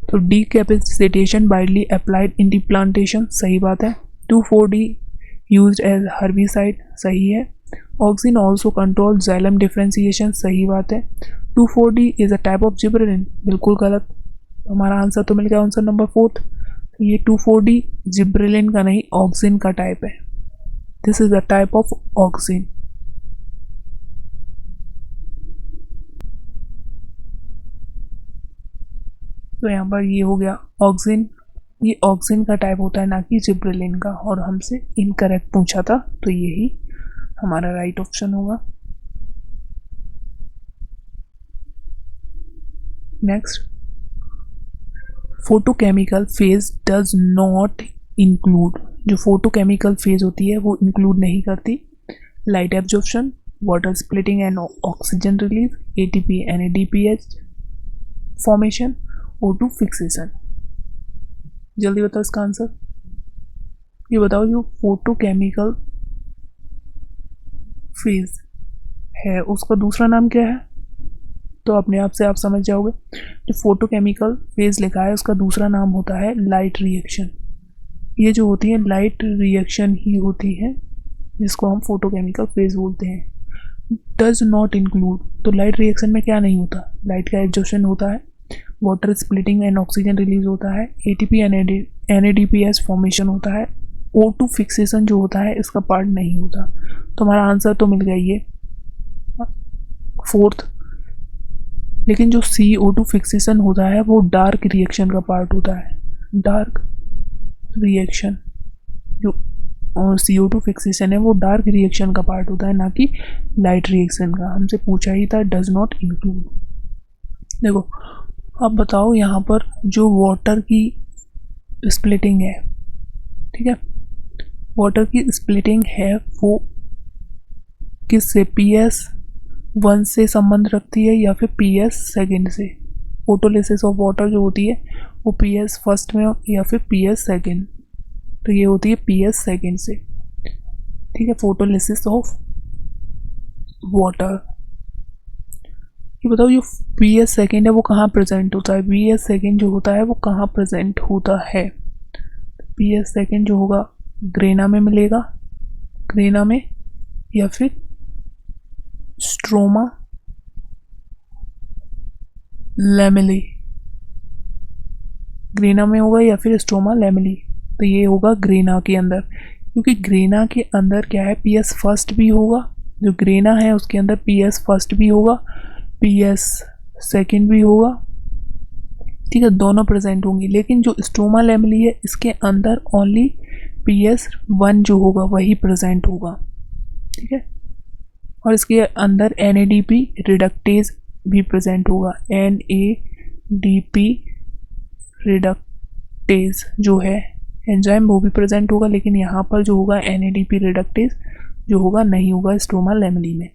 तो decapitation widely applied in the plantation, सही बात है। 2,4-D यूज्ड एज हर्बिसाइड, सही है। Auxin also control xylem differentiation, सही बात है। 2,4-D is a type of gibberellin, बिल्कुल गलत। हमारा आंसर तो मिल गया आंसर नंबर 4। ये 2,4-D जिब्रेलिन का नहीं, ऑक्सिन का टाइप है। This is a type of auxin. तो यहाँ पर ये हो गया ऑक्सिन, ये ऑक्सिन का टाइप होता है ना कि जिब्रेलिन का, और हमसे इनकरेक्ट पूछा था, तो यही हमारा राइट ऑप्शन होगा। Next, photochemical phase does not include, जो फोटोकेमिकल फेज होती है वो इंक्लूड नहीं करती light absorption, water splitting and oxygen release, ATP NADPH formation, O2 fixation. जल्दी बताओ इसका आंसर। ये बताओ जो फोटोकेमिकल फेज है उसका दूसरा नाम क्या है? तो अपने आप से आप समझ जाओगे। जो फोटोकेमिकल फेज लिखा है उसका दूसरा नाम होता है लाइट रिएक्शन। ये जो होती है लाइट रिएक्शन ही होती है जिसको हम फोटोकेमिकल फेज बोलते हैं। डज नॉट इंक्लूड, तो लाइट रिएक्शन में क्या नहीं होता? लाइट का एब्जॉर्प्शन होता है, water splitting and oxygen release होता है, ATP NADPH फॉर्मेशन होता है, O2 फिक्सेशन जो होता है इसका पार्ट नहीं होता। तो हमारा आंसर तो मिल गया ये फोर्थ। लेकिन जो CO2 फिक्सेशन होता है वो डार्क रिएक्शन का पार्ट होता है। डार्क रिएक्शन जो CO2 फिक्सेशन है वो डार्क रिएक्शन का पार्ट होता है, ना कि लाइट रिएक्शन का। हमसे पूछा ही था डज नॉट इंक्लूड। देखो अब बताओ यहाँ पर जो वाटर की स्प्लिटिंग है, ठीक है, वाटर की स्प्लिटिंग है वो किससे? PS1 से संबंध रखती है या फिर PS सेकेंड से? फोटोलिसिस ऑफ वाटर जो होती है वो PS फर्स्ट में या फिर PS सेकेंड? तो ये होती है PS सेकेंड से, ठीक है, फोटोलिसिस ऑफ वाटर। ये बताओ जो PS सेकेंड है वो कहाँ प्रेजेंट होता है? PS सेकेंड जो होता है वो कहाँ प्रेजेंट होता है? PS सेकेंड जो होगा ग्रेना में मिलेगा, ग्रेना में, या फिर स्ट्रोमा लैमेली, ग्रेना में होगा या फिर स्ट्रोमा लैमेली। तो ये होगा ग्रेना के अंदर, क्योंकि ग्रेना के अंदर क्या है? PS फर्स्ट भी होगा, जो ग्रेना है उसके अंदर PS फर्स्ट भी होगा, PS सेकेंड भी होगा, ठीक है, दोनों प्रेजेंट होंगी। लेकिन जो स्ट्रोमा लैमेली है इसके अंदर ओनली PS1 जो होगा वही प्रेजेंट होगा, ठीक है, और इसके अंदर NADP रिडक्टेज भी प्रेजेंट होगा। NADP रिडक्टेज जो है एंजाइम वो भी प्रेजेंट होगा, लेकिन यहाँ पर जो होगा NADP रिडक्टेज जो होगा नहीं होगा स्ट्रोमा लैमेली में।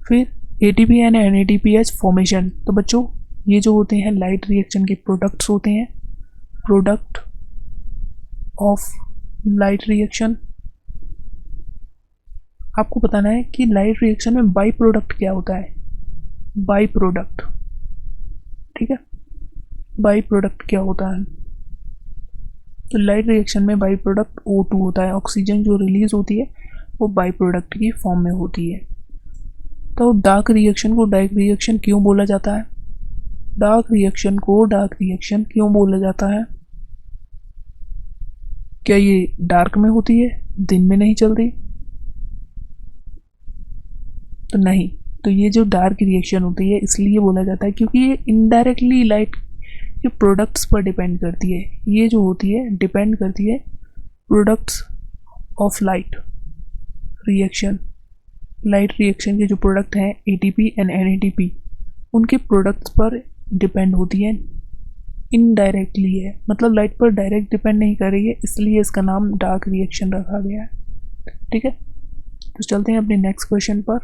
फिर ATP एंड NADPH फॉर्मेशन। तो बच्चों ये जो होते हैं लाइट रिएक्शन के प्रोडक्ट्स होते हैं, प्रोडक्ट ऑफ लाइट रिएक्शन। आपको बताना है कि लाइट रिएक्शन में बाई प्रोडक्ट क्या होता है? बाई प्रोडक्ट, ठीक है, बाई प्रोडक्ट क्या होता है? तो लाइट रिएक्शन में बाई प्रोडक्ट O2 होता है। ऑक्सीजन जो रिलीज होती है वो बाई प्रोडक्ट की फॉर्म में होती है। तो डार्क रिएक्शन को डार्क रिएक्शन क्यों बोला जाता है? डार्क रिएक्शन को डार्क रिएक्शन क्यों बोला जाता है? क्या ये डार्क में होती है, दिन में नहीं चलती? तो नहीं, तो ये जो डार्क रिएक्शन होती है इसलिए बोला जाता है क्योंकि ये इनडायरेक्टली लाइट के प्रोडक्ट्स पर डिपेंड करती है। ये जो होती है डिपेंड करती है products of light reaction. Light reaction के जो प्रोडक्ट हैं ATP एंड NADP उनके प्रोडक्ट्स पर डिपेंड होती है, इनडायरेक्टली है, मतलब लाइट पर डायरेक्ट डिपेंड नहीं कर रही है, इसलिए इसका नाम डार्क रिएक्शन रखा गया है, ठीक है। तो चलते हैं अपने नेक्स्ट क्वेश्चन पर।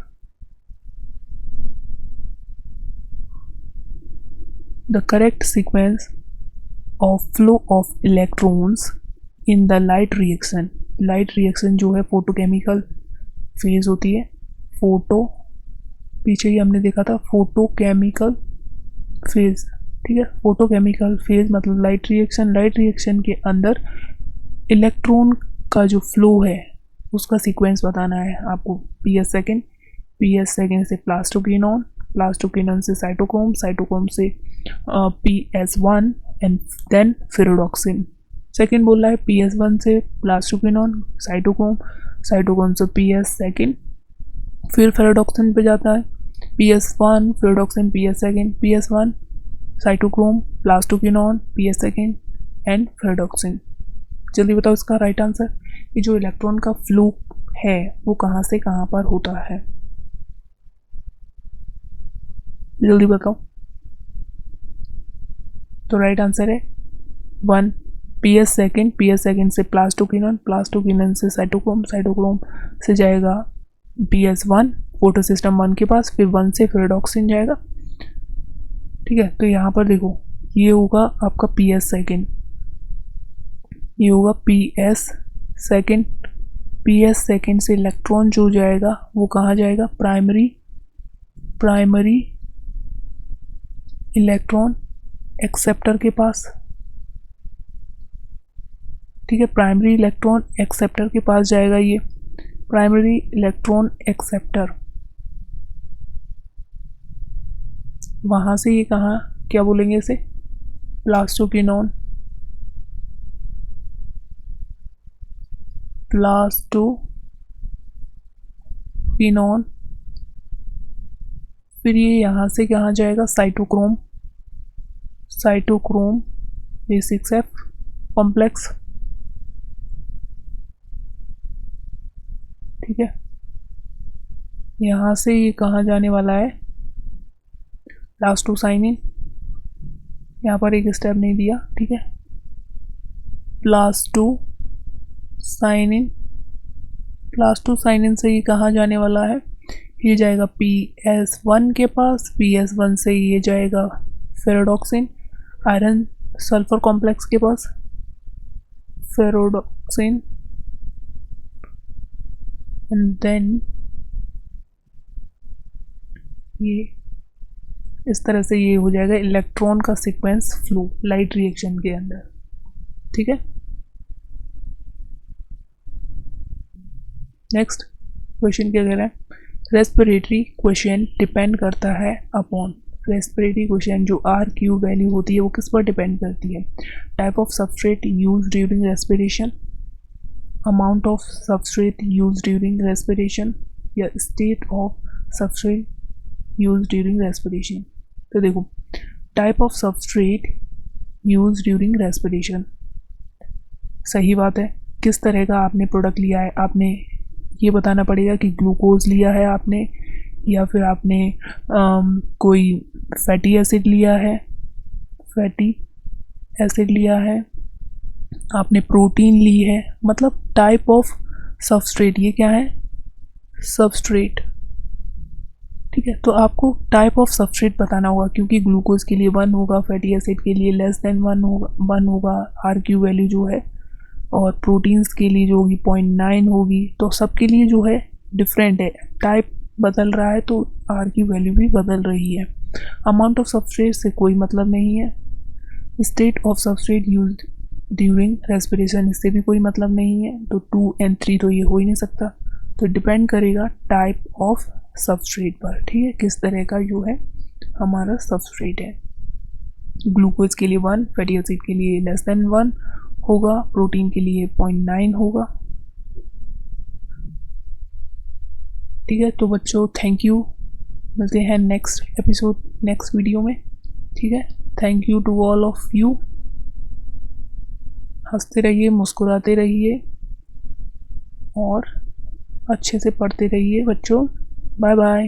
The correct sequence of flow of electrons in the light reaction। Light reaction जो है फोटोकेमिकल फेज होती है। फोटो पीछे ही हमने देखा था फोटोकेमिकल फेज, ठीक है, फोटोकेमिकल फेज मतलब लाइट रिएक्शन। लाइट रिएक्शन के अंदर इलेक्ट्रॉन का जो फ्लो है उसका सीक्वेंस बताना है आपको। PS सेकेंड से प्लास्टोक्विनोन, प्लास्टोक्विनोन से साइटोक्रोम, साइटोक्रोम से PS1 एंड देन फेरोडॉक्सिन। सेकेंड बोल रहा है PS1 से प्लास्टोक्विनोन, साइटोक्रोम, साइटोक्रोम से PS सेकेंड, फिर फेरोडॉक्सिन पे जाता है PS1 ferredoxin PS second, PS1 cytochrome, plastoquinone, PS second and ferredoxin. जल्दी बताओ इसका राइट आंसर। ये जो इलेक्ट्रॉन का फ्लो है वो कहाँ से कहाँ पर होता है? जल्दी बताओ। तो राइट आंसर है 1 पी एस सेकेंड से प्लास्टोकिनन से साइटोक्रोम से जाएगा PS1 फोटोसिस्टम 1 के पास, फिर 1 से फेरेडॉक्सिन जाएगा। ठीक है, तो यहाँ पर देखो ये होगा आपका PS सेकेंड, ये होगा PS सेकेंड। PS सेकेंड से इलेक्ट्रॉन जो जाएगा वो कहाँ जाएगा, प्राइमरी इलेक्ट्रॉन एक्सेप्टर के पास। ठीक है, प्राइमरी इलेक्ट्रॉन एक्सेप्टर के पास जाएगा ये, प्राइमरी इलेक्ट्रॉन एक्सेप्टर। वहाँ से ये कहाँ, क्या बोलेंगे इसे, प्लास्टोकिनोन, फिर ये यहाँ से कहाँ जाएगा, साइटोक्रोम B6F कॉम्प्लेक्स। ठीक है, यहाँ से ये कहाँ जाने वाला है, प्लास्टोसाइनिन, यहाँ पर एक स्टेप नहीं दिया। ठीक है, प्लास्टोसाइनिन से ये कहाँ जाने वाला है, ये जाएगा PS1 के पास, PS1 से ये जाएगा फेरेडॉक्सिन आयरन सल्फर कॉम्प्लेक्स के पास, फेरेडॉक्सिन, एंड देन ये इस तरह से ये हो जाएगा इलेक्ट्रॉन का सीक्वेंस फ्लो लाइट रिएक्शन के अंदर। ठीक है, नेक्स्ट क्वेश्चन क्या कह रहा है, रेस्पिरेटरी क्वेश्चन डिपेंड करता है अपॉन, रेस्पिरेटरी क्वेश्चन जो RQ वैल्यू होती है वो किस पर डिपेंड करती है, type of substrate use during respiration, amount of substrate use during respiration, या state of substrate use during respiration. तो देखो, type of substrate use during respiration, सही बात है, किस तरह का आपने प्रोडक्ट लिया है, आपने ये बताना पड़ेगा कि ग्लूकोज लिया है आपने, या फिर आपने कोई फैटी एसिड लिया है, आपने प्रोटीन ली है, मतलब टाइप ऑफ सबस्ट्रेट, ये क्या है, सबस्ट्रेट। ठीक है, तो आपको टाइप ऑफ सबस्ट्रेट बताना होगा, क्योंकि ग्लूकोज के लिए 1 होगा, फैटी एसिड के लिए लेस देन 1 होगा RQ वैल्यू जो है, और प्रोटीन्स के लिए जो होगी 0.9 होगी, तो सबके लिए जो है डिफरेंट है, टाइप बदल रहा है तो RQ वैल्यू भी बदल रही है। अमाउंट ऑफ सबस्ट्रेट से कोई मतलब नहीं है, state of substrate use during respiration, इससे भी कोई मतलब नहीं है, तो 2 और 3 तो ये हो ही नहीं सकता, तो डिपेंड करेगा टाइप ऑफ सबस्ट्रेट पर। ठीक है, किस तरह का जो है हमारा सबस्ट्रेट है, ग्लूकोज के लिए 1, फैटी एसिड के लिए लेस देन 1 होगा, प्रोटीन के लिए 0.9 होगा। ठीक है, तो बच्चों थैंक यू, मिलते हैं नेक्स्ट वीडियो में। ठीक है, thank you to all of you, हंसते रहिए, मुस्कुराते रहिए और अच्छे से पढ़ते रहिए बच्चों। Bye bye.